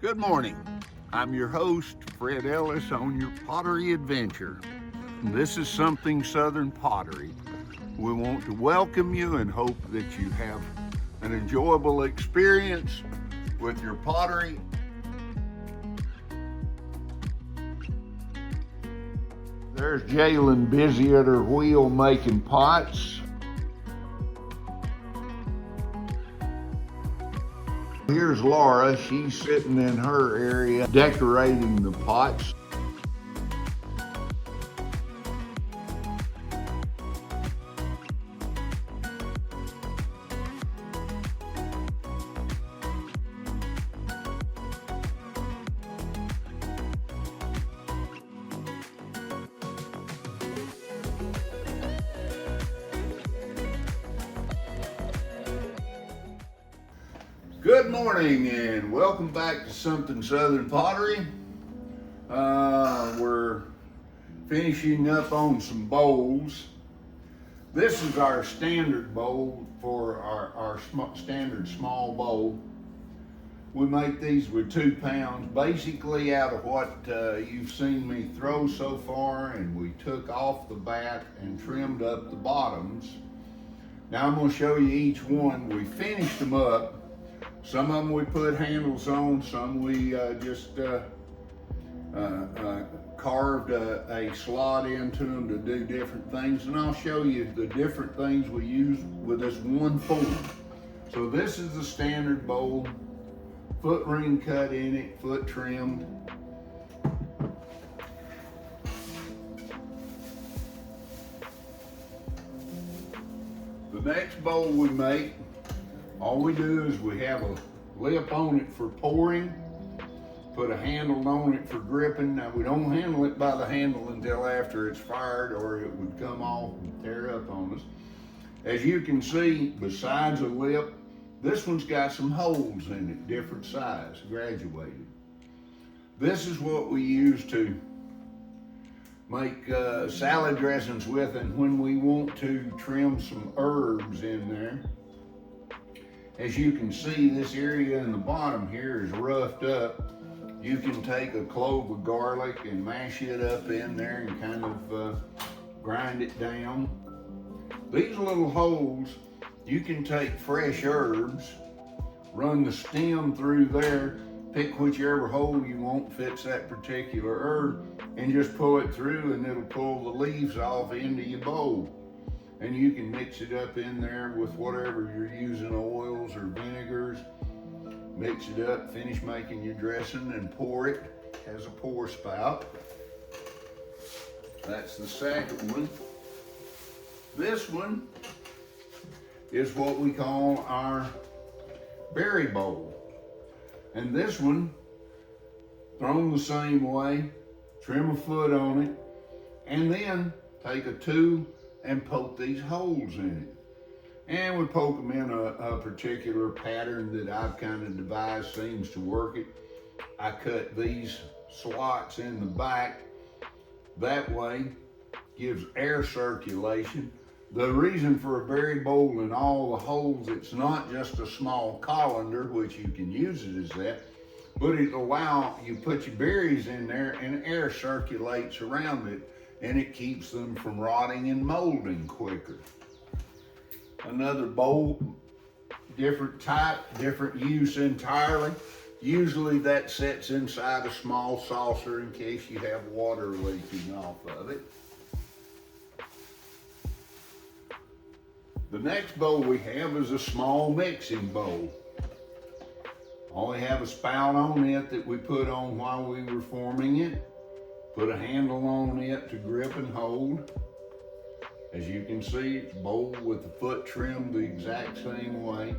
Good morning. I'm your host, Fred Ellis, on your pottery adventure. This is Something Southern Pottery. We want to welcome you and hope that you have an enjoyable experience with your pottery. There's Jalen busy at her wheel making pots. Here's Laura, she's sitting in her area decorating the pots. Good morning and welcome back to Something Southern Pottery. We're finishing up on some bowls. This is our standard bowl for our standard small bowl. We make these with 2 pounds, basically out of what you've seen me throw so far, and we took off the back and trimmed up the bottoms. Now I'm going to show you each one. We finished them up. Some of them we put handles on, some we just carved a slot into them to do different things, and I'll show you the different things we use with this one form. So this is the standard bowl, foot ring cut in it, foot trimmed. The next bowl we make, all we do is we have a lip on it for pouring, put a handle on it for gripping. Now we don't handle it by the handle until after it's fired, or it would come off and tear up on us. As you can see, besides a lip, this one's got some holes in it, different size, graduated. This is what we use to make salad dressings with, and when we want to trim some herbs in there. As you can see, this area in the bottom here is roughed up. You can take a clove of garlic and mash it up in there and kind of grind it down. These little holes, you can take fresh herbs, run the stem through there, pick whichever hole you want fits that particular herb, and just pull it through, and it'll pull the leaves off into your bowl. And you can mix it up in there with whatever you're using, oils or vinegars. Mix it up, finish making your dressing, and pour it. It has a pour spout. That's the second one. This one is what we call our berry bowl. And this one, thrown the same way, trim a foot on it, and then take a tool and poke these holes in it. And we poke them in a particular pattern that I've kind of devised, seems to work it. I cut these slots in the back. That way, gives air circulation. The reason for a berry bowl in all the holes, it's not just a small colander, which you can use it as that, but it allows you put your berries in there and air circulates around it, and it keeps them from rotting and molding quicker. Another bowl, different type, different use entirely. Usually that sits inside a small saucer in case you have water leaking off of it. The next bowl we have is a small mixing bowl. Only have a spout on it that we put on while we were forming it. Put a handle on it to grip and hold. As you can see, it's a bowl with the foot trimmed the exact same way.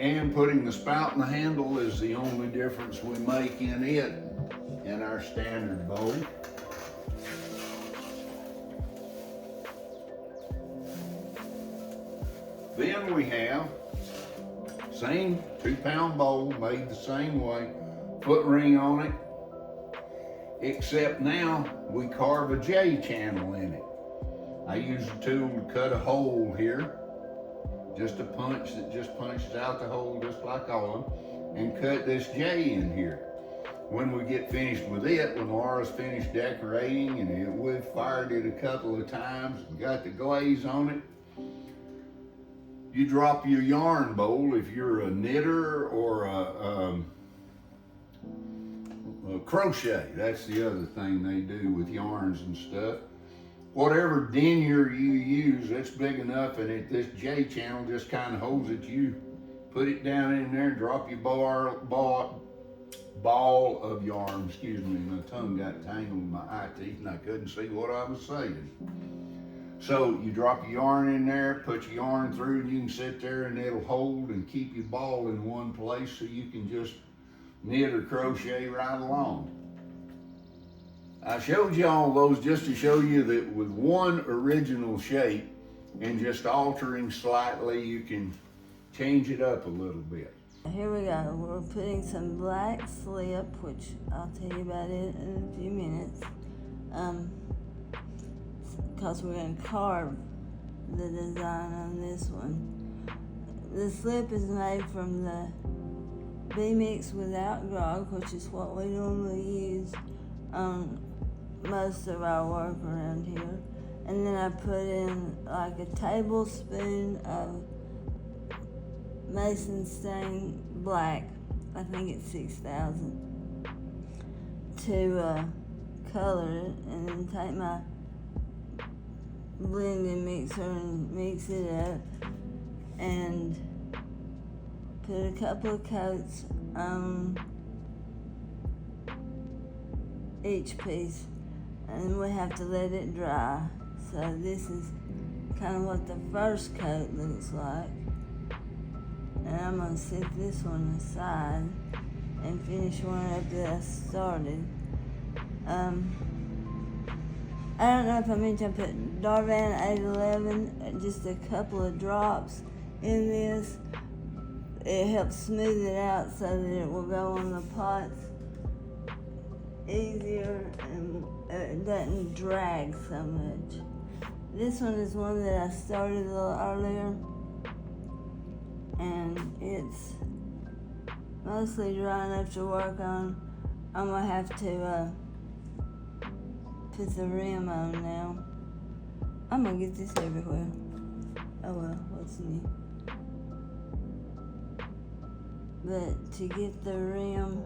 And putting the spout and the handle is the only difference we make in it in our standard bowl. Then we have same 2-pound bowl made the same way, foot ring on it, except now we carve a J channel in it. I use a tool to cut a hole here, just a punch that just punches out the hole just like all of them. and cut this J in here. When we get finished with it, when Laura's finished decorating and we've fired it a couple of times and got the glaze on it, you drop your yarn bowl if you're a knitter or a crochet. That's the other thing they do with yarns and stuff. Whatever denier you use, that's big enough, and this J channel just kind of holds it. You put it down in there, drop your ball of yarn. Excuse me, my tongue got tangled in my eye teeth and I couldn't see what I was saying. So you drop your yarn in there, put your yarn through, and you can sit there and it'll hold and keep your ball in one place so you can just knit or crochet right along. I showed you all those just to show you that with one original shape and just altering slightly, you can change it up a little bit. Here we go. We're putting some black slip, which I'll tell you about it in a few minutes. Because we're going to carve the design on this one. The slip is made from the B-mix without grog, which is what we normally use on most of our work around here. And then I put in like a tablespoon of Mason stain black, I think it's 6,000, to color it, and then take my blending mixer and mix it up and put a couple of coats on each piece, and we have to let it dry. So this is kind of what the first coat looks like. And I'm going to set this one aside and finish one up that I started. I don't know if I mentioned I put Darvan 811, just a couple of drops in this. It helps smooth it out so that it will go on the pots easier and it doesn't drag so much. This one is one that I started a little earlier, and it's mostly dry enough to work on. I'm gonna have to put the rim on now. I'm gonna get this everywhere. Oh well, what's new? But to get the rim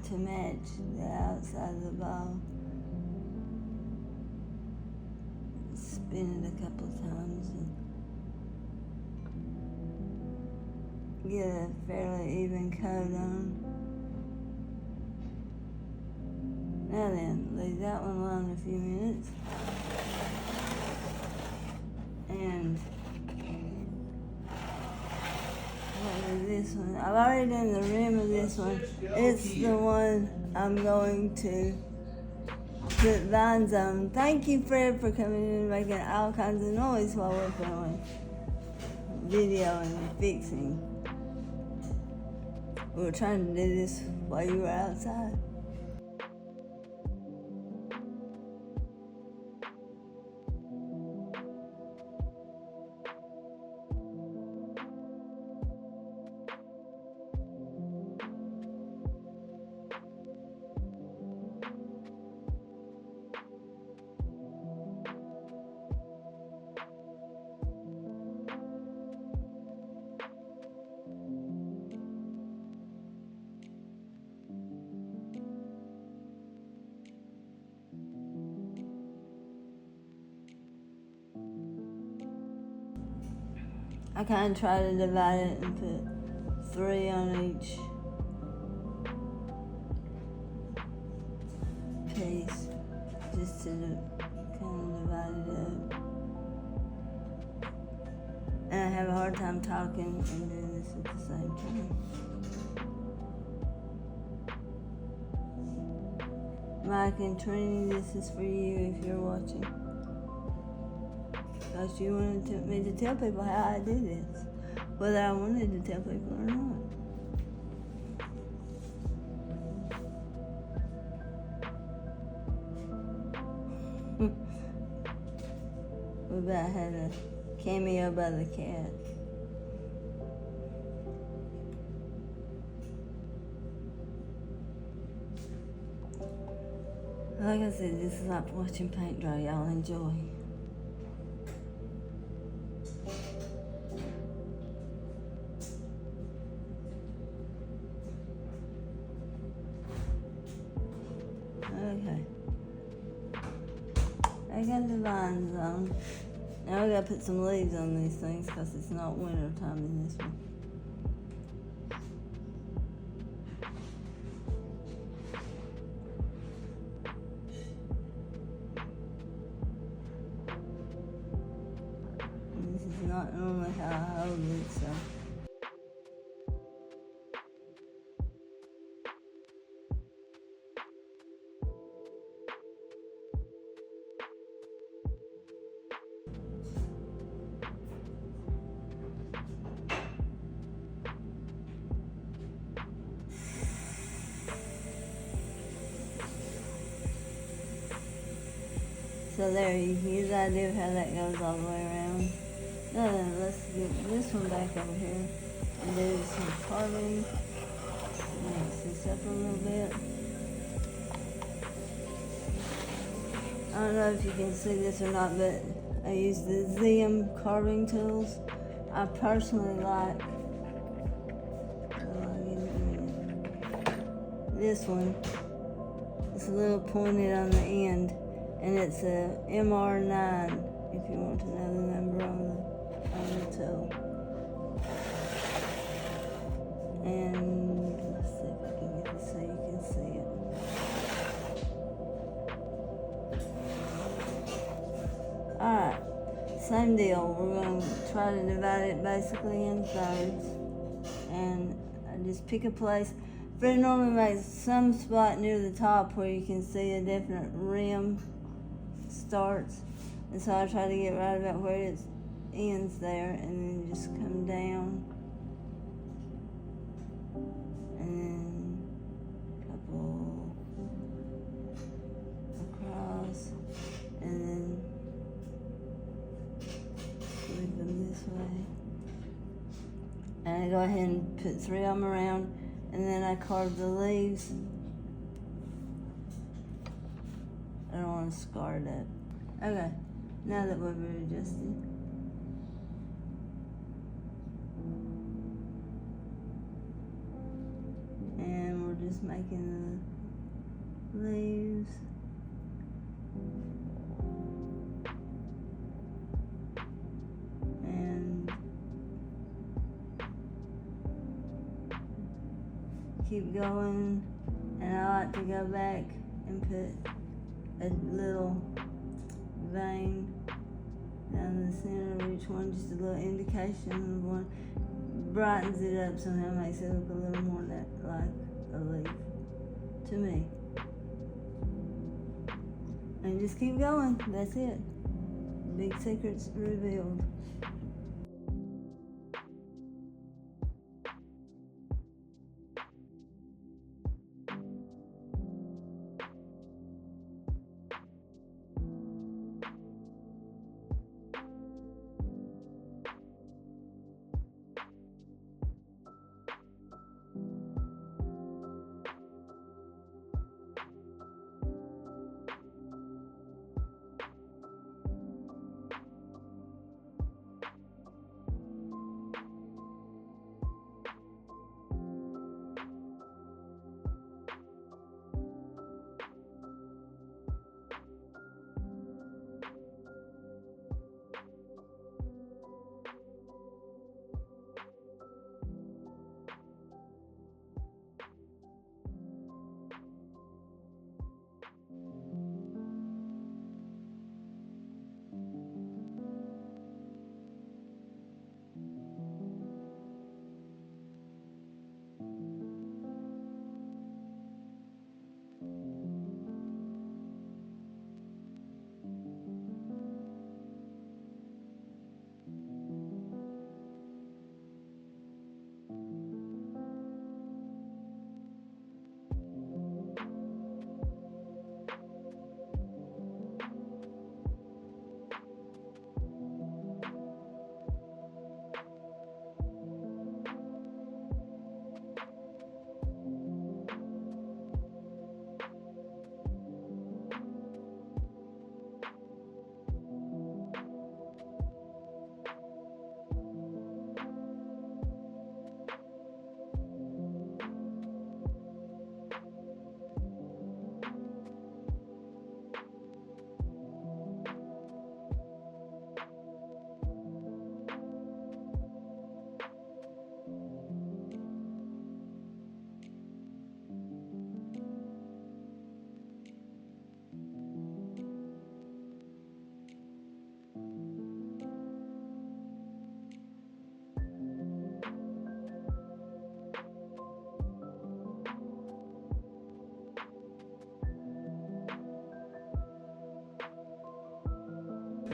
to match the outside of the ball, spin it a couple of times and get a fairly even coat on. Now then, leave that one alone a few minutes. And what is this one? I've already done the rim of this one. It's the one I'm going to put vines on. Thank you, Fred, for coming in and making all kinds of noise while we're filming video and fixing. We were trying to do this while you were outside. I kind of try to divide it and put 3 on each piece, just to kind of divide it up. And I have a hard time talking and doing this at the same time. Mike and Trini, this is for you if you're watching. Because you wanted me to tell people how I do this, whether I wanted to tell people or not. We about had a cameo by the cat. Like I said, this is like watching paint dry. Y'all enjoy. Okay. I got the vines on. Now I gotta put some leaves on these things because it's not winter time in this one. And this is not normally how I hold it, so. So there, you can get the idea of how that goes all the way around. Now then, let's get this one back over here and do some carving. Mix this up a little bit. I don't know if you can see this or not, but I use the ZM carving tools. I personally like this one. It's a little pointed on the end, and it's a MR9 if you want to know the number on the tool. And let's see if I can get this so you can see it. Alright, same deal. We're going to try to divide it basically in thirds. And I just pick a place. But it normally makes some spot near the top where you can see a definite rim starts. And so I try to get right about where it ends there and then just come down. And then a couple across. And then leave them this way. And I go ahead and put 3 of them around, and then I carve the leaves. I don't want to scar it up. Okay, now that we're readjusted. And we're just making the leaves. And keep going, and I like to go back and put a little vein down the center of each one, just a little indication of one. Brightens it up somehow, makes it look a little more like a leaf to me. And just keep going, that's it. Big secrets revealed.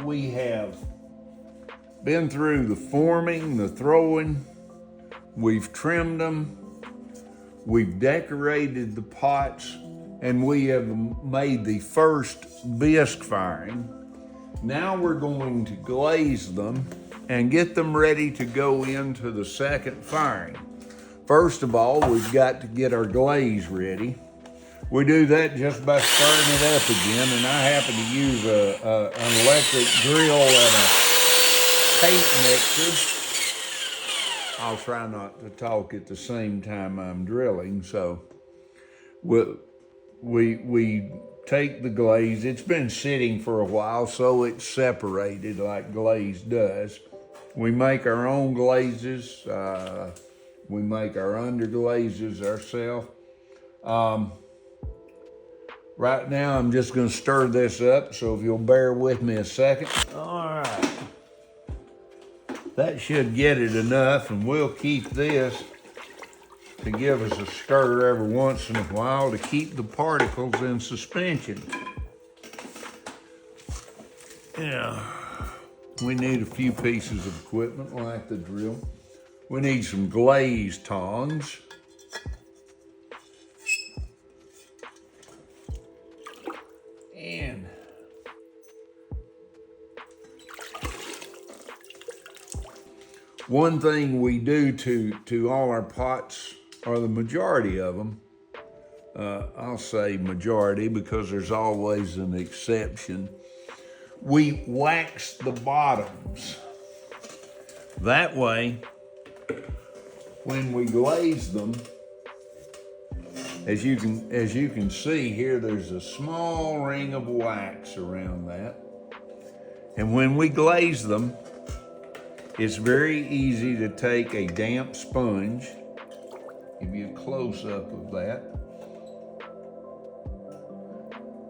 we have been through the forming, the throwing, we've trimmed them, we've decorated the pots, and we have made the first bisque firing. Now we're going to glaze them and get them ready to go into the second firing. First of all, we've got to get our glaze ready. We do that just by stirring it up again, and I happen to use an electric drill and a paint mixer. I'll try not to talk at the same time I'm drilling, so we take the glaze. It's been sitting for a while, so it's separated like glaze does. We make our own glazes. We make our underglazes ourselves. Right now, I'm just going to stir this up, so if you'll bear with me a second. All right. That should get it enough, and we'll keep this to give us a stir every once in a while to keep the particles in suspension. Yeah, we need a few pieces of equipment like the drill. We need some glaze tongs. And one thing we do to all our pots, or the majority of them, I'll say majority because there's always an exception, we wax the bottoms. That way, when we glaze them, as you can see here, there's a small ring of wax around that. And when we glaze them, it's very easy to take a damp sponge, give you a close-up of that.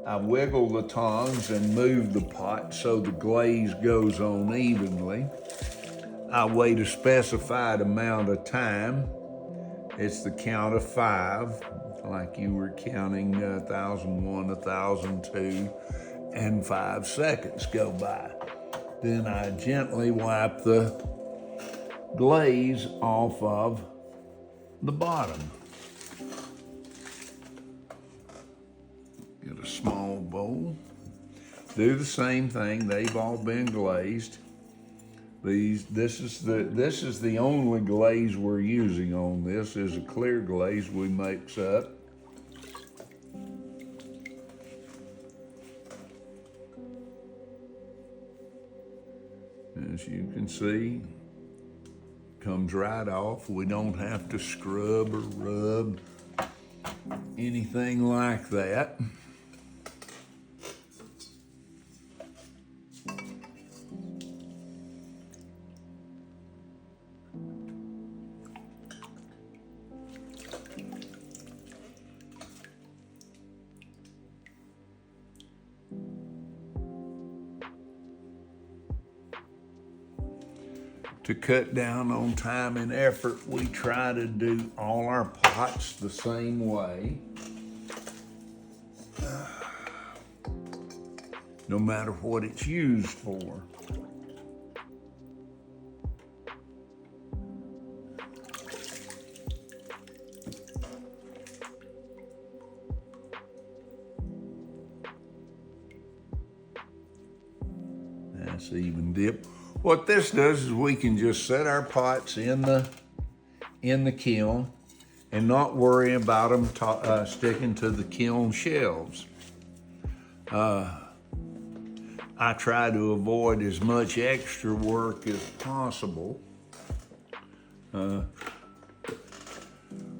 I wiggle the tongs and move the pot so the glaze goes on evenly. I wait a specified amount of time. It's the count of 5, like you were counting 1,001, 1,002, and 5 seconds go by. Then I gently wipe the glaze off of the bottom. Get a small bowl. Do the same thing. They've all been glazed. This is the only glaze we're using on this is a clear glaze we mix up. As you can see, comes right off. We don't have to scrub or rub, anything like that. To cut down on time and effort, we try to do all our pots the same way. No matter what it's used for. That's even dip. What this does is we can just set our pots in the kiln and not worry about them sticking to the kiln shelves. I try to avoid as much extra work as possible.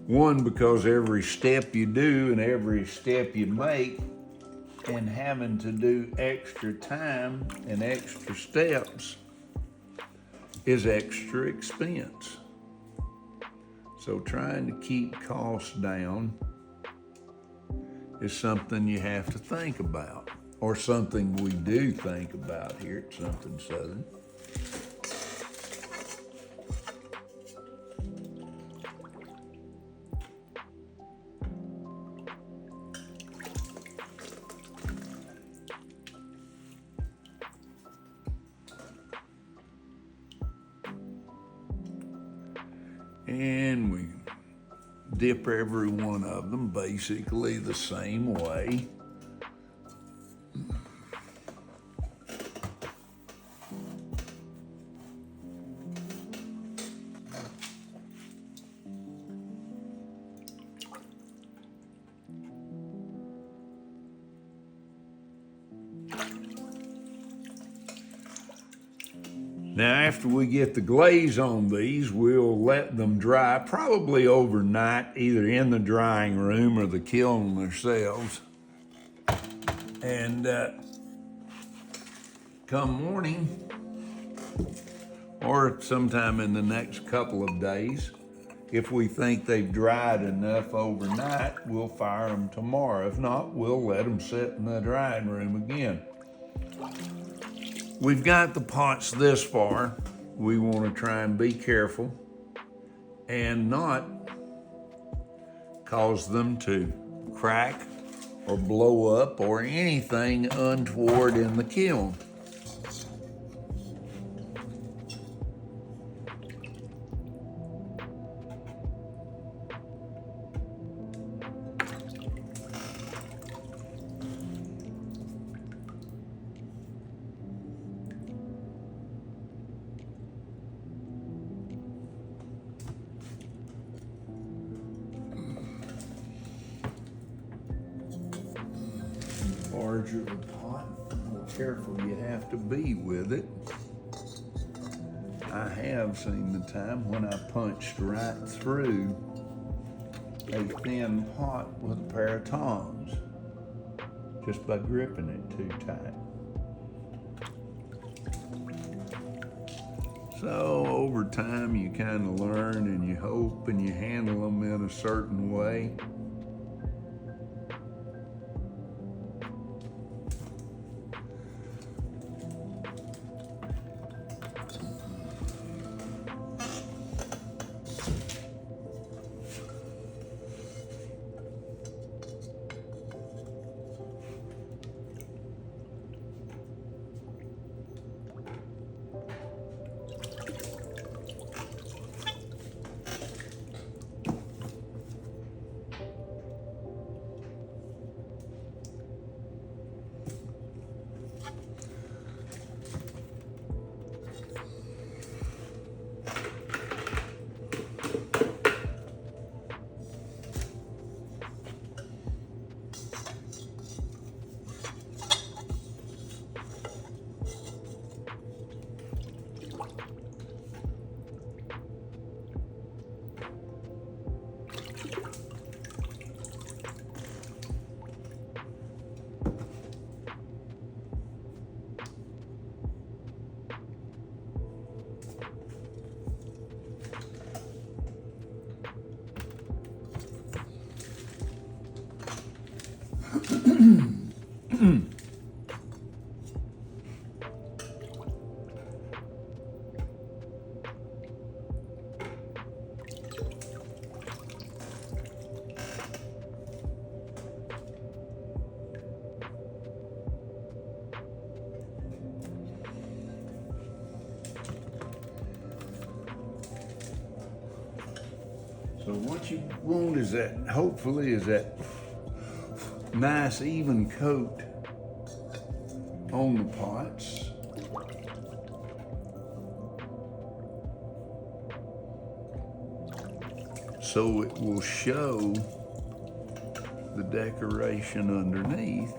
One, because every step you do and every step you make and having to do extra time and extra steps is extra expense. So trying to keep costs down is something you have to think about, or something we do think about here at Something Southern. And we dip every one of them basically the same way. Now, after we get the glaze on these, we'll let them dry probably overnight, either in the drying room or the kiln themselves. And come morning, or sometime in the next couple of days, if we think they've dried enough overnight, we'll fire them tomorrow. If not, we'll let them sit in the drying room again. We've got the pots this far. We want to try and be careful and not cause them to crack or blow up or anything untoward in the kiln. Larger the pot, the more careful you have to be with it. I have seen the time when I punched right through a thin pot with a pair of tongs just by gripping it too tight. So over time you kind of learn and you hope and you handle them in a certain way. So what you want is that, hopefully, is that nice even coat on the pots. So it will show the decoration underneath.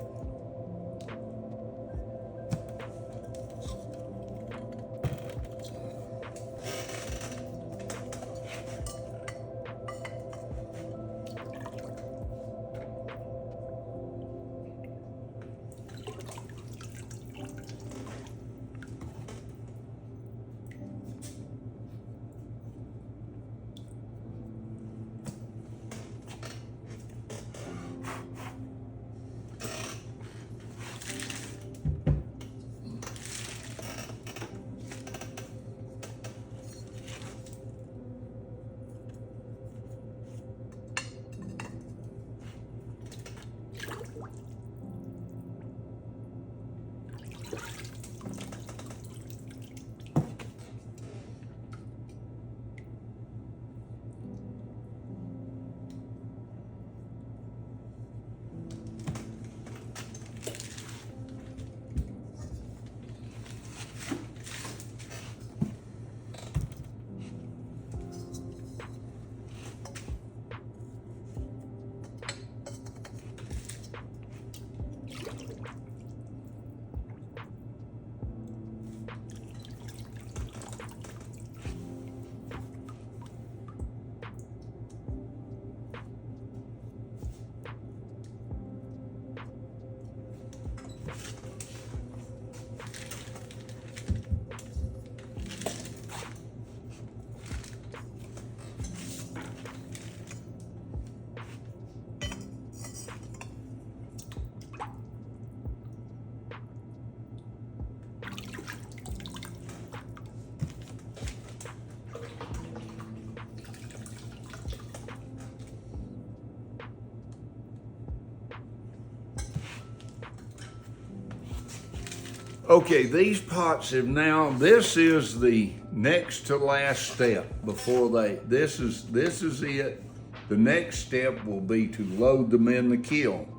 Okay, these pots have now, this is the next to last step before this is it. The next step will be to load them in the kiln.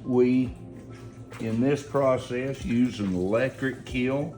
We, in this process, use an electric kiln.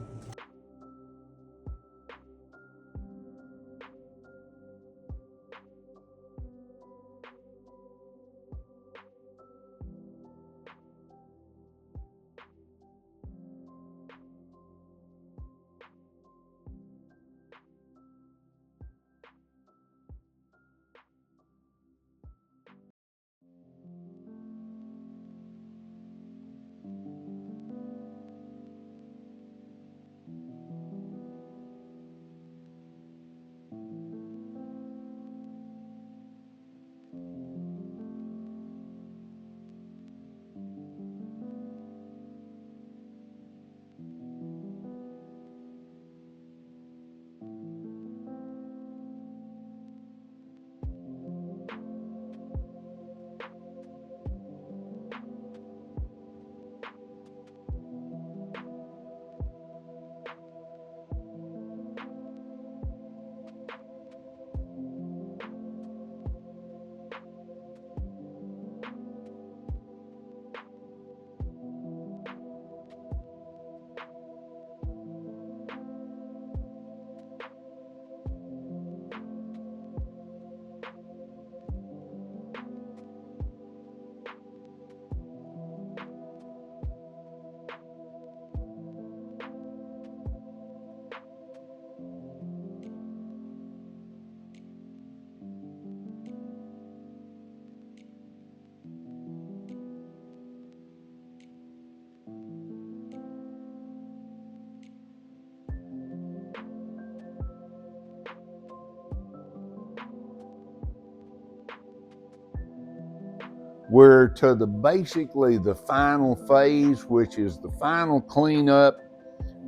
We're to basically the final phase, which is the final cleanup.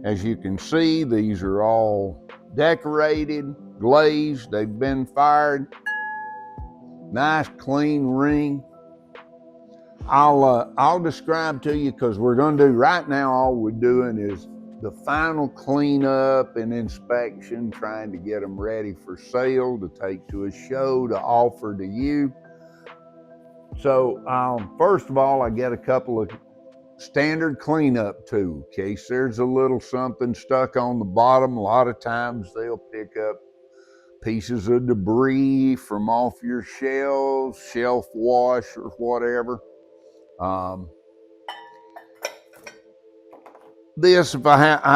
As you can see, these are all decorated, glazed, they've been fired. Nice clean ring. I'll describe to you, because we're going to do right now, all we're doing is the final cleanup and inspection, trying to get them ready for sale, to take to a show, to offer to you. So first of all, I get a couple of standard cleanup tools. In case there's a little something stuck on the bottom, a lot of times they'll pick up pieces of debris from off your shelves, shelf wash or whatever. I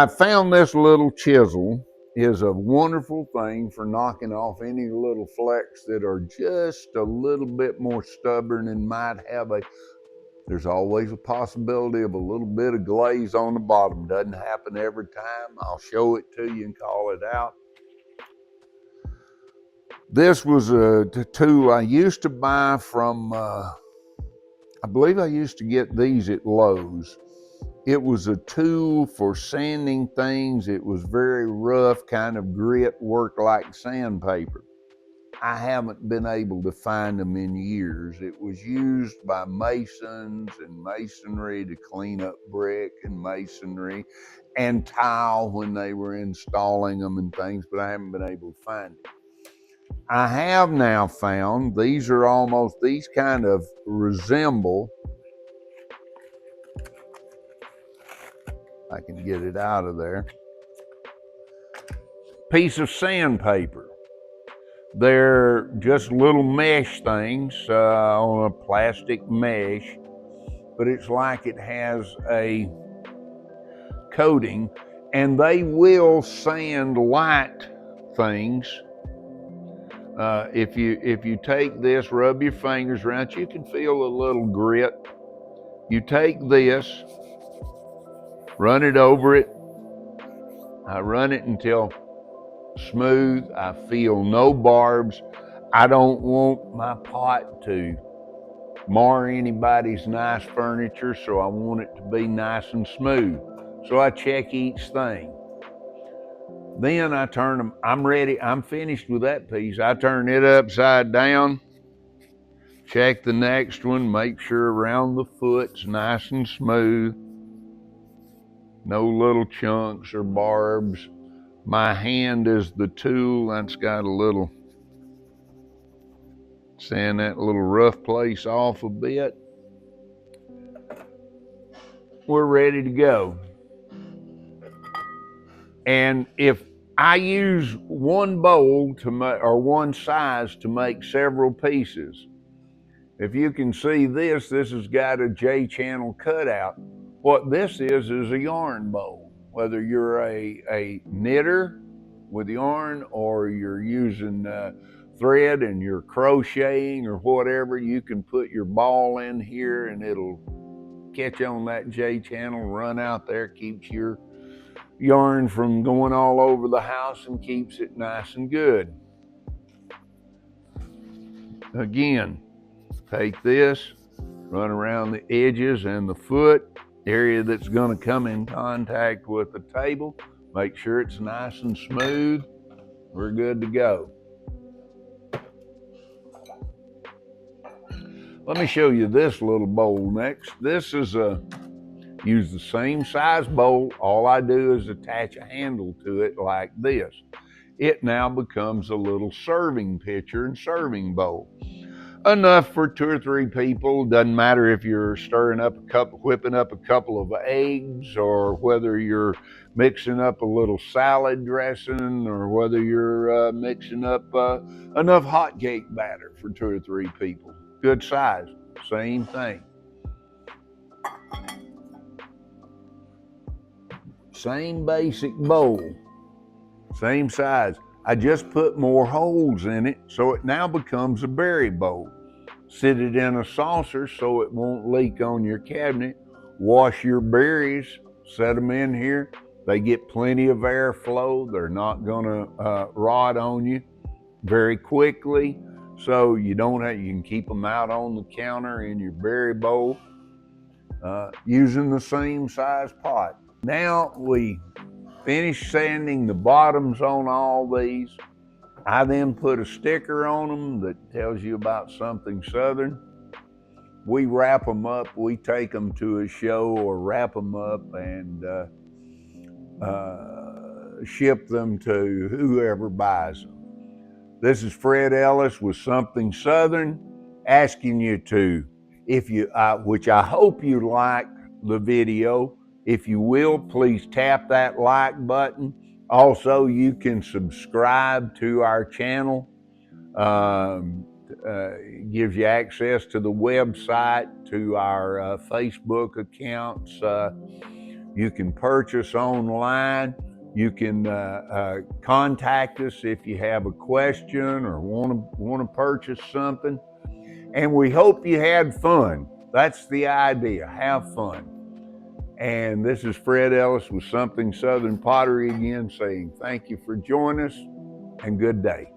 found this little chisel is a wonderful thing for knocking off any little flecks that are just a little bit more stubborn and might have there's always a possibility of a little bit of glaze on the bottom. Doesn't happen every time. I'll show it to you and call it out. This was a tool I used to buy from, I believe I used to get these at Lowe's. It was a tool for sanding things. It was very rough, kind of grit work like sandpaper. I haven't been able to find them in years. It was used by masons and masonry to clean up brick and masonry and tile when they were installing them and things, but I haven't been able to find it. I have now found these kind of resemble, I can get it out of there, piece of sandpaper. They're just little mesh things on a plastic mesh, but it's like it has a coating, and they will sand light things. If you take this, rub your fingers around, you can feel a little grit. You take this, run it over it. I run it until smooth. I feel no barbs. I don't want my pot to mar anybody's nice furniture, so I want it to be nice and smooth. So I check each thing. Then I turn them, I'm ready, I'm finished with that piece. I turn it upside down, check the next one, make sure around the foot's nice and smooth. No little chunks or barbs. My hand is the tool. That's got a little, sand that little rough place off a bit. We're ready to go. And if I use one bowl to make, or one size to make several pieces, if you can see this has got a J-channel cutout. What this is a yarn bowl. Whether you're a knitter with yarn or you're using thread and you're crocheting or whatever, you can put your ball in here and it'll catch on that J-channel, run out there, keeps your yarn from going all over the house and keeps it nice and good. Again, take this, run around the edges and the foot area that's going to come in contact with the table. Make sure it's nice and smooth. We're good to go. Let me show you this little bowl next. This is use the same size bowl. All I do is attach a handle to it like this. It now becomes a little serving pitcher and serving bowl. Enough for 2 or 3 people. Doesn't matter if you're whipping up a couple of eggs, or whether you're mixing up a little salad dressing, or whether you're mixing up enough hot cake batter for 2 or 3 people. Good size, same thing. Same basic bowl, same size. I just put more holes in it, so it now becomes a berry bowl. Sit it in a saucer so it won't leak on your cabinet. Wash your berries, set them in here. They get plenty of airflow. They're not gonna rot on you very quickly. So you can keep them out on the counter in your berry bowl using the same size pot. Now we finish sanding the bottoms on all these. I then put a sticker on them that tells you about Something Southern. We wrap them up, we take them to a show or wrap them up and ship them to whoever buys them. This is Fred Ellis with Something Southern, asking you to, which I hope you liked the video. If you will, please tap that like button. Also, you can subscribe to our channel. Gives you access to the website, to our Facebook accounts. You can purchase online. You can contact us if you have a question or want to purchase something. And we hope you had fun. That's the idea, have fun. And this is Fred Ellis with Something Southern Pottery again, saying thank you for joining us and good day.